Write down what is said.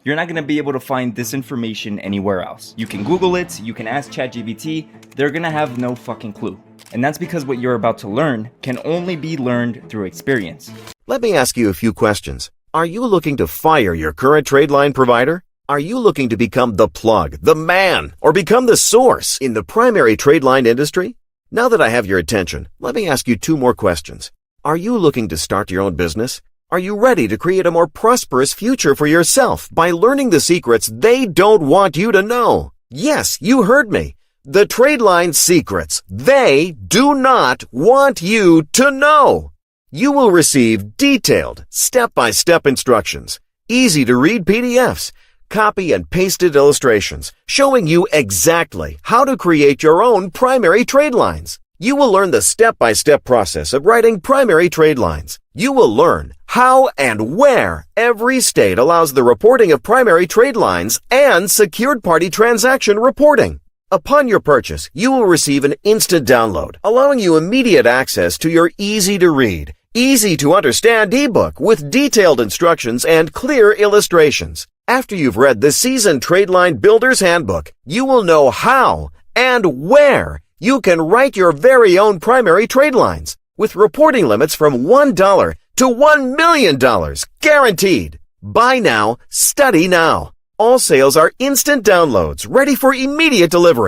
You're not going to be able to find this information anywhere else. You can Google it, you can ask ChatGPT, they're going to have no fucking clue. And that's because what you're about to learn can only be learned through experience. Let me ask you a few questions. Are you looking to fire your current trade line provider? Are you looking to become the plug, the man, or become the source in the primary trade line industry? Now that I have your attention, let me ask you 2 more questions. Are you looking to start your own business? Are you ready to create a more prosperous future for yourself by learning the secrets they don't want you to know? Yes, you heard me. The trade line secrets they do not want you to know. You will receive detailed, step-by-step instructions, easy-to-read PDFs, copy and pasted illustrations showing you exactly how to create your own primary trade lines. You will learn the step-by-step process of writing primary trade lines. You will learn how and where every state allows the reporting of primary trade lines and secured party transaction reporting. Upon your purchase, you will receive an instant download, allowing you immediate access to your easy-to-read, easy-to-understand ebook with detailed instructions and clear illustrations. After you've read the Seasoned Trade Line Builder's Handbook, you will know how and where you can write your very own primary trade lines with reporting limits from $1 to $1 million, guaranteed. Buy now, study now. All sales are instant downloads ready for immediate delivery.